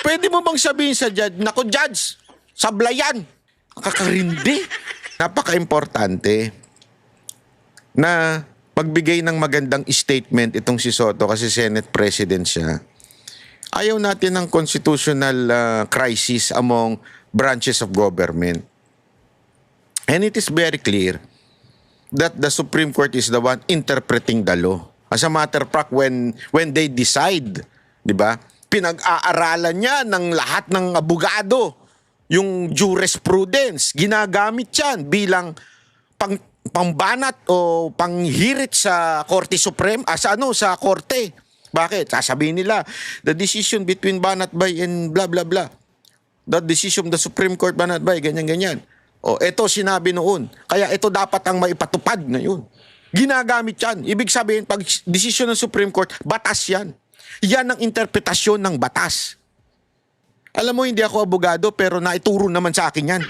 Pwede mo bang sabihin sa judge, nako judge, sablayan. Kakarindi. Napaka-importante na pagbigay ng magandang statement itong si Soto kasi Senate President siya. Ayaw natin ng constitutional crisis among branches of government. And it is very clear that the Supreme Court is the one interpreting the law. As a matter of fact, when they decide, di ba, pinag-aaralan niya ng lahat ng abogado, yung jurisprudence, ginagamit yan bilang pangbanat o panghirit sa Korte Suprema, sa Korte. Bakit? Sasabihin nila, the decision between Banat-Bay and blah blah blah. The decision of the Supreme Court Banat-Bay, ganyan-ganyan. O, ito sinabi noon. Kaya ito dapat ang maipatupad ngayon. Ginagamit yan. Ibig sabihin, pag decision ng Supreme Court, batas yan. Yan ang interpretasyon ng batas. Alam mo, hindi ako abogado, pero naituro naman sa akin yan.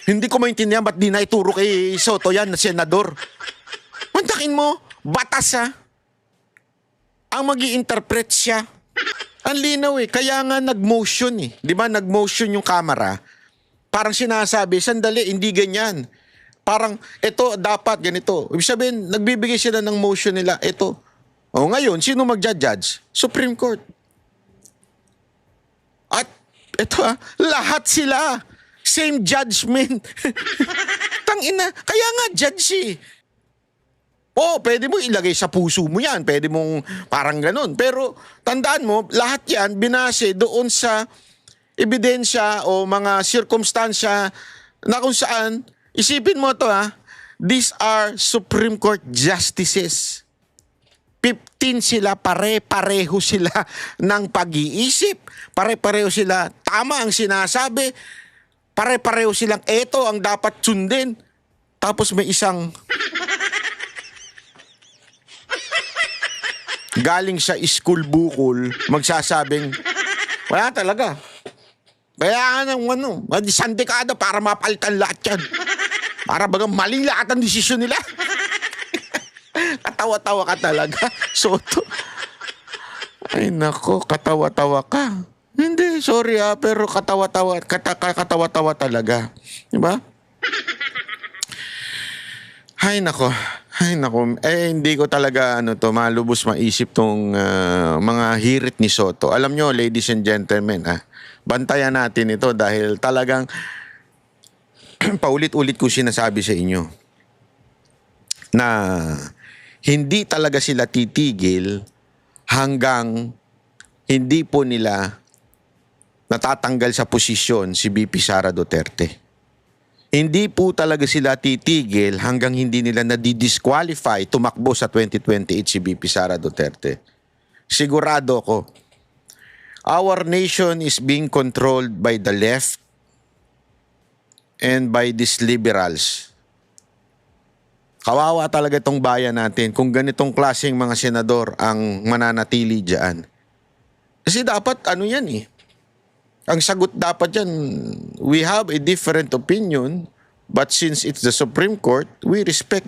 Hindi ko maintindihan ba't di naituro kay Soto yan na senador. Mantakin mo, batas ha. Ang mag-i-interpret siya. Ang linaw eh. Kaya nga nag-motion eh. Di ba nag-motion yung camera? Parang sinasabi, sandali, hindi ganyan. Parang, ito, dapat, ganito. Ibig sabihin, nagbibigay sila ng motion nila, ito. O ngayon, sino mag-judge? Supreme Court. At, ito lahat sila. Same judgment. Tangina, kaya nga judge eh. Oh, pwede mo ilagay sa puso mo yan. Pwede mong parang ganun. Pero, tandaan mo, lahat yan binase doon sa ebidensya o mga sirkumstansya na kung saan, isipin mo to these are Supreme Court justices. 15 sila, pare-pareho sila ng pag-iisip. Pare-pareho sila, tama ang sinasabi. Pare-pareho silang, eto ang dapat sundin. Tapos may isang galing sa school bukol, magsasabing, wala talaga. Kaya ng sandikada para mapalitan lahat yan. Para bagang mali lahat ang desisyon nila. Katawa-tawa ka talaga, Soto. Ay nako, katawa-tawa ka. Hindi, sorry pero katawa-tawa talaga. Diba? Ay nako. Hindi ko talaga malubos maisip tong mga hirit ni Soto. Alam nyo, ladies and gentlemen, bantayan natin ito dahil talagang paulit-ulit ko sinasabi sa inyo na hindi talaga sila titigil hanggang hindi po nila natatanggal sa posisyon si VP Sara Duterte. Hindi po talaga sila titigil hanggang hindi nila nadidisqualify tumakbo sa 2028 si VP Sara Duterte. Sigurado ko, our nation is being controlled by the left and by these liberals. Kawawa talaga itong bayan natin kung ganitong klaseng mga senador ang mananatili dyan. Kasi dapat yan eh. Ang sagot dapat yan, we have a different opinion, but since it's the Supreme Court, we respect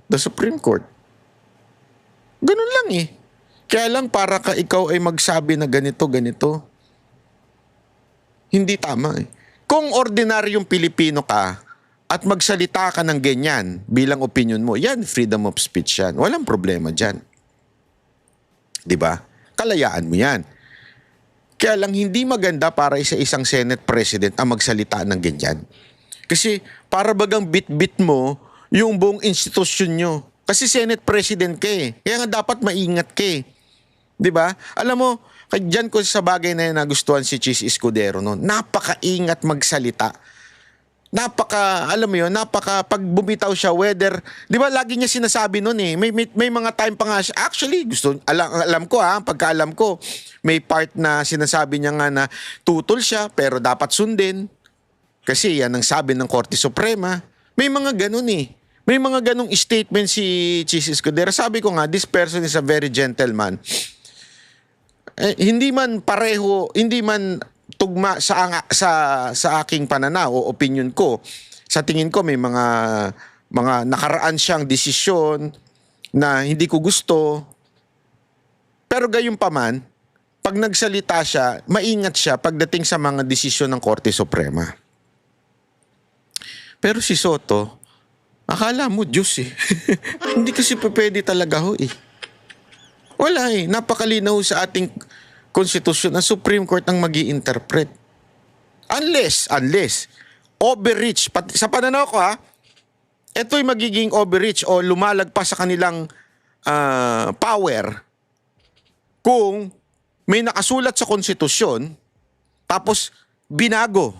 the Supreme Court. Ganun lang eh. Kaya lang para ka ikaw ay magsabi na ganito. Hindi tama eh. Kung ordinaryong Pilipino ka at magsalita ka ng ganyan bilang opinion mo, yan, freedom of speech yan. Walang problema dyan. Diba? Kalayaan mo yan. Kaya lang hindi maganda para sa isang Senate President ang magsalita ng ganyan. Kasi para bagang bit-bit mo yung buong institusyon nyo. Kasi Senate President ka eh. Kaya nga dapat maingat ka eh. Diba? Alam mo, dyan ko sa bagay na yun nagustuhan si Chis Escudero noon. Napaka-ingat magsalita. Alam mo yun, pag bumitaw siya, whether, di ba lagi niya sinasabi noon eh, may mga time pa nga siya, actually, alam ko pagkaalam ko, may part na sinasabi niya nga na tutol siya, pero dapat sundin, kasi yan ang sabi ng Korte Suprema, may mga ganun eh, may mga ganung statement si Chis Escudero. Sabi ko nga, this person is a very gentleman. Hindi man pareho, hindi man tugma sa aking pananaw o opinion ko. Sa tingin ko may mga nakaraan siyang desisyon na hindi ko gusto. Pero gayunpaman, pag nagsalita siya, maingat siya pagdating sa mga desisyon ng Korte Suprema. Pero si Soto, akala mo Diyos eh. Hindi kasi pwede talaga ho eh. Wala eh. Napakalinaw sa ating konstitusyon ang Supreme Court ang mag-i-interpret. Unless, overreach, sa pananaw ko ito'y magiging overreach o lumalagpas sa kanilang power kung may nakasulat sa konstitusyon tapos binago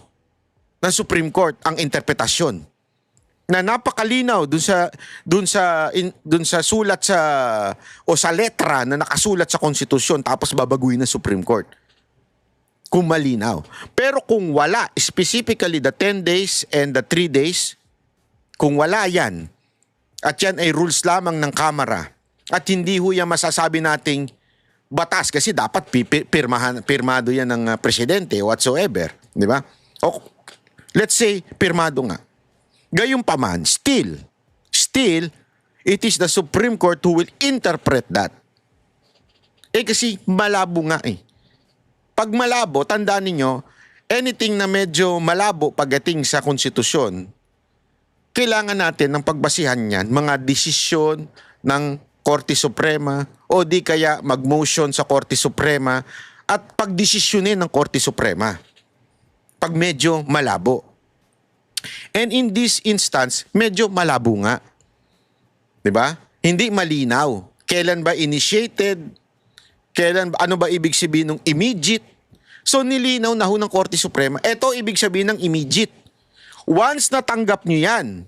ng Supreme Court ang interpretasyon na napakalinaw dun sa sulat o sa letra na nakasulat sa konstitusyon tapos babaguhin ng Supreme Court. Kung malinaw. Pero kung wala, specifically the 10 days and the 3 days, kung wala yan, at yan ay rules lamang ng Kamara, at hindi ho yan masasabi nating batas kasi dapat pirmado yan ng presidente whatsoever. Di ba? O, let's say, pirmado nga. Gayunpaman, still, it is the Supreme Court who will interpret that. Kasi malabo nga eh. Pag malabo, tandaan ninyo, anything na medyo malabo pagdating sa konstitusyon, kailangan natin ng pagbasihan niyan, mga desisyon ng Korte Suprema o di kaya mag-motion sa Korte Suprema at pagdesisyonin ng Korte Suprema pag medyo malabo. And in this instance, medyo malabo nga. 'Di ba? Hindi malinaw. Kailan ba initiated? Ano ba ibig sabihin ng immediate? So nilinaw na ho ng Korte Suprema. Ito ibig sabihin ng immediate. Once natanggap nyo yan,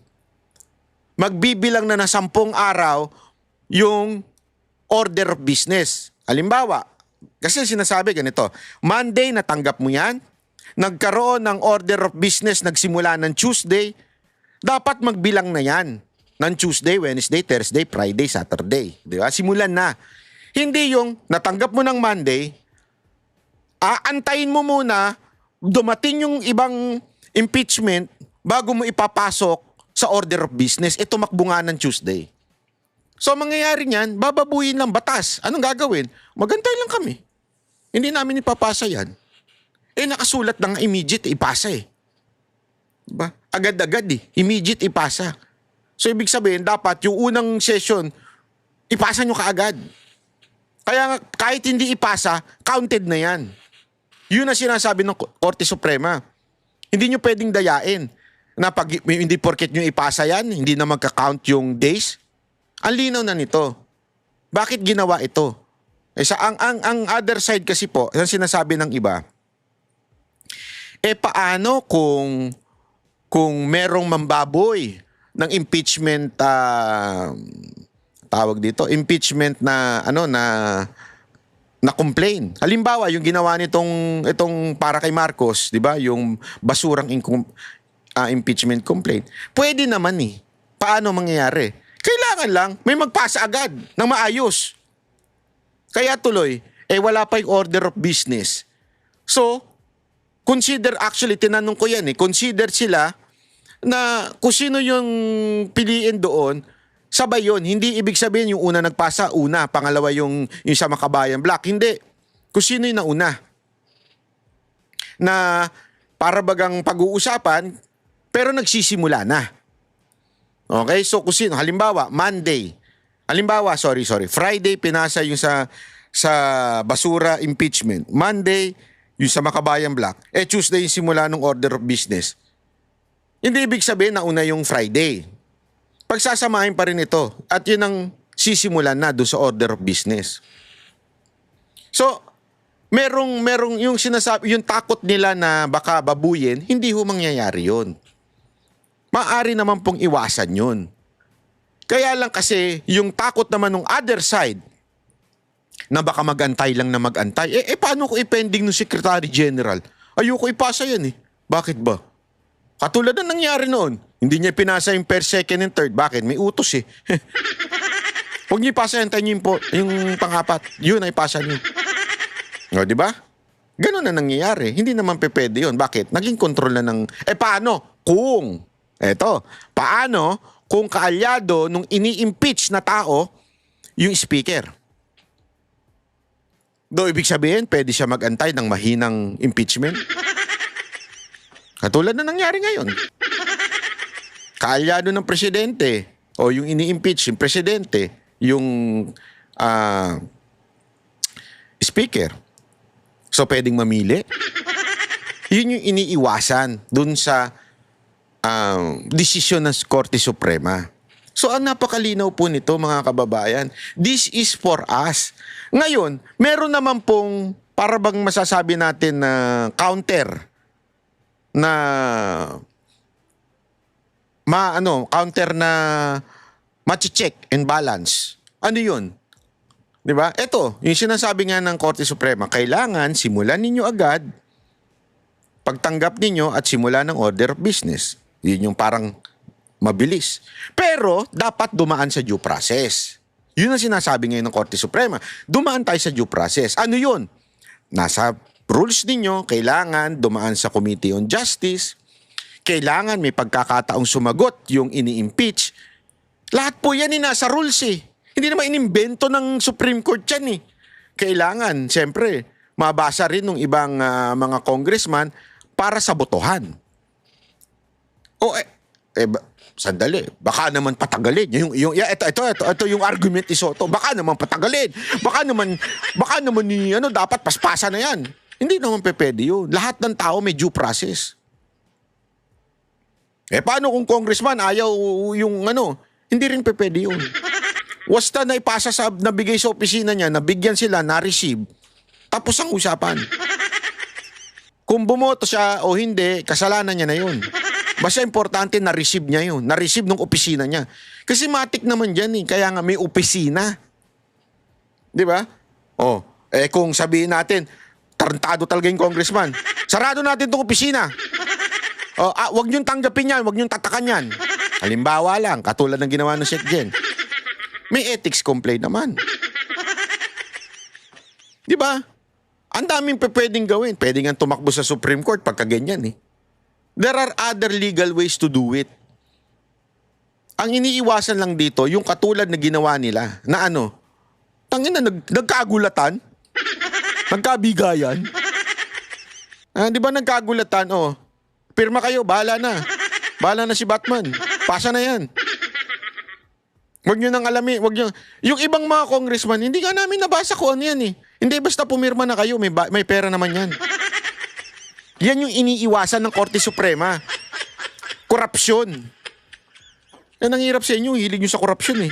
magbibilang na 10 araw yung order of business. Halimbawa, kasi sinasabi ganito, Monday natanggap mo yan, nagkaroon ng order of business nagsimula ng Tuesday, dapat magbilang na yan ng Tuesday, Wednesday, Thursday, Friday, Saturday. Di ba? Simulan na. Hindi yung natanggap mo ng Monday, aantayin mo muna, dumating yung ibang impeachment bago mo ipapasok sa order of business. Ito makbunga ng Tuesday. So, mangyayari niyan, bababuhin lang batas. Anong gagawin? Magantay lang kami. Hindi namin ipapasa yan. Nakasulat ng immediate, ipasa eh. Diba? Agad-agad eh. Immediate, ipasa. So, ibig sabihin, dapat yung unang session, ipasa nyo kaagad. Kaya kahit hindi ipasa, counted na yan. Yun ang sinasabi ng Korte Suprema. Hindi nyo pwedeng dayain na pag hindi porket nyo ipasa yan, hindi na magka-count yung days. Ang linaw na nito. Bakit ginawa ito? Ang other side kasi po, ang sinasabi ng iba, paano kung merong mambaboy ng impeachment tawag dito, impeachment na na complain. Halimbawa, yung ginawa itong para kay Marcos, 'di ba? Yung basurang impeachment complaint. Pwede naman eh. Paano mangyayari? Kailangan lang may magpasa agad ng maayos. Kaya tuloy, wala pa yung order of business. So, tinanong ko yan consider sila na kung sino yung piliin doon, sabay yun. Hindi ibig sabihin yung una nagpasa, pangalawa yung sa Makabayan Black. Hindi. Kung sino yung nauna. Na para bagang pag-uusapan, pero nagsisimula na. Okay? So kung sino, halimbawa, Friday pinasa yung sa basura impeachment. Monday, yung sa Makabayan Black. Tuesday yung simula ng order of business. Hindi ibig sabihin na una yung Friday. Pagsasamahin pa rin ito. At yun ang sisimulan na doon sa order of business. So, merong yung sinasabi, yung takot nila na baka babuyin, hindi ho mangyayari yun. Maaari naman pong iwasan yun. Kaya lang kasi, yung takot naman ng other side, na baka magantay lang na magantay. Paano ko i-pending ng Secretary General? Ayoko ipasa yan eh. Bakit ba? Katulad na nangyari noon. Hindi niya pinasa yung first, second, and third. Bakit? May utos eh. Huwag niyo ipasa yan, tayo yung pang-apat. Yun ay ipasa niyo. O, di ba? Ganun na nangyayari. Hindi naman pwede yun. Bakit? Naging control na ng... paano? Paano kung kaalyado nung ini-impeach na tao yung speaker? Do ibig sabihin, pwede siya mag-antay ng mahinang impeachment? Katulad na nangyari ngayon. Kaalyado ng presidente o yung ini-impeach yung presidente, yung speaker. So pwedeng mamili. Yun yung iniiwasan dun sa desisyon ng Korte Suprema. So ang napakalinaw po nito mga kababayan, this is for us. Ngayon, meron naman pong para bang masasabi natin na counter na counter na ma-check and balance. Ano yun? 'Di ba? Ito, yung sinasabi nga ng Korte Suprema, kailangan simulan ninyo agad pagtanggap ninyo at simulan ng order of business. Yun yung parang mabilis. Pero, dapat dumaan sa due process. Yun ang sinasabi ngayon ng Korte Suprema. Dumaan tayo sa due process. Ano yun? Nasa rules ninyo, kailangan dumaan sa Committee on Justice. Kailangan may pagkakataong sumagot yung ini-impeach. Lahat po yan nasa rules eh. Hindi naman inimbento ng Supreme Court yan eh. Kailangan, siyempre, mabasa rin ng ibang mga congressman para sa botohan. Sandali, baka naman patagalin. Ito yung argument ni Soto. Baka naman patagalin. Baka naman dapat paspasan na yan. Hindi naman pwede yun. Lahat ng tao may due process. Paano kung congressman ayaw yung hindi rin pwede yun. Wasta na ipasa nabigay sa opisina niya, nabigyan sila, na-receive. Tapos ang usapan. Kung bumoto siya o hindi, kasalanan niya na yun. Basta importante na-receive niya yun. Na-receive ng opisina niya. Kasi matik naman dyan eh. Kaya nga may opisina. Di ba? Kung sabihin natin, tarantado talaga yung congressman. Sarado natin itong opisina. Wag niyong tanggapin yan. Wag niyong tatakan yan. Halimbawa lang, katulad ng ginawa ng Sekjen. May ethics complaint naman. Di ba? Ang daming pwedeng gawin. Pwede nga tumakbo sa Supreme Court pagka ganyan eh. There are other legal ways to do it. Ang iniiwasan lang dito, yung katulad na ginawa nila, na nagkagulatan, nagkabigayan. Di ba nagkagulatan, pirma kayo, bahala na. Bahala na si Batman. Pasa na yan. Huwag nyo nang alamin. Yung ibang mga congressman, hindi nga namin nabasa kung ano yan eh. Hindi, basta pumirma na kayo, may pera naman yan. Yan yung iniiwasan ng Korte Suprema. Korupsyon. Yan ang hirap sa inyo, hilig nyo sa korupsyon eh.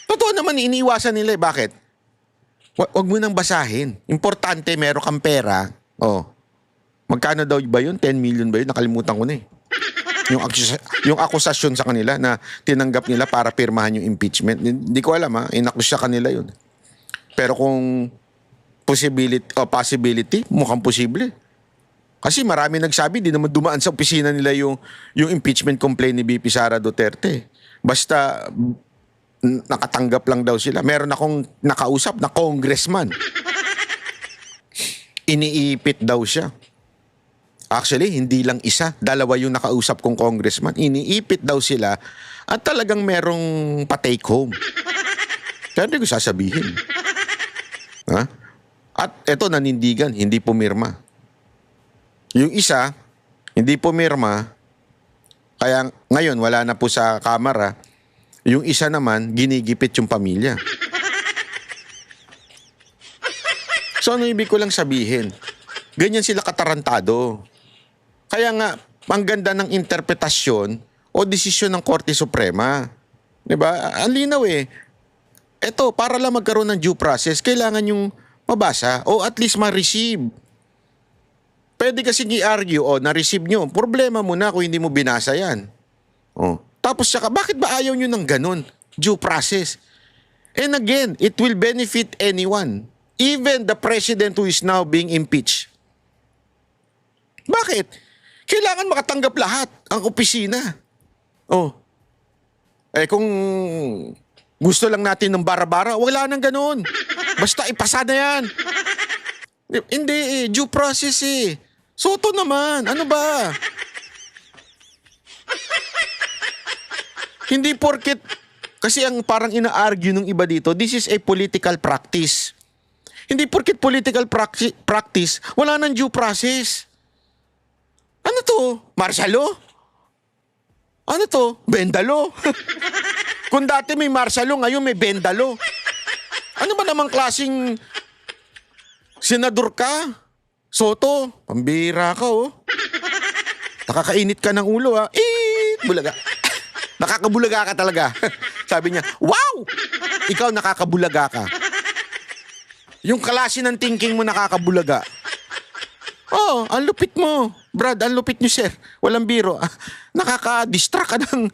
Totoo naman, iniiwasan nila eh. Bakit? Huwag mo nang basahin. Importante, meron kang pera. Magkano daw ba yun? 10 million ba yun? Nakalimutan ko na eh. Yung akusasyon sa kanila na tinanggap nila para pirmahan yung impeachment. Hindi ko alam inakus sa kanila yun. Pero kung possibility, mukhang posible. Kasi marami nagsabi, di naman dumaan sa opisina nila yung impeachment complaint ni VP Sara Duterte. Basta nakatanggap lang daw sila. Meron akong nakausap na congressman. Iniipit daw siya. Actually, hindi lang isa. Dalawa yung nakausap kong congressman. Iniipit daw sila at talagang merong pa-take home. Kaya hindi ko sasabihin. At eto nanindigan, hindi pumirma. Yung isa, hindi pumirma, kaya ngayon wala na po sa kamera. Yung isa naman, ginigipit yung pamilya. So ano ibig ko lang sabihin? Ganyan sila katarantado. Kaya nga, ang ganda ng interpretasyon o desisyon ng Korte Suprema. Diba? Ang linaw eh. Eto, para lang magkaroon ng due process, kailangan yung mabasa o at least ma-receive. Pwede kasi i-argue, na-receive nyo. Problema mo na kung hindi mo binasa yan. Tapos saka, bakit ba ayaw nyo ng ganun? Due process. And again, it will benefit anyone. Even the president who is now being impeached. Bakit? Kailangan makatanggap lahat ang opisina. Kung gusto lang natin ng bara-bara, wala nang ganun. Basta ipasa na yan. Hindi due process eh. Soto naman, ano ba? Hindi porket, kasi ang parang ina-argue ng iba dito, this is a political practice. Hindi porket political practice, wala nang due process. Ano to? Martial law? Ano to? Bendalo? Kung dati may martial law, ngayon may bendalo. Ano ba namang klaseng senador ka? Soto, pambira ka oh. Nakakainit ka ng ulo ha. Bulaga. Nakakabulaga ka talaga. Sabi niya, wow! Ikaw nakakabulaga ka. Yung klase ng thinking mo nakakabulaga. Oh, ang lupit mo. Brad, ang lupit niyo sir. Walang biro. Nakaka-distract ka ng...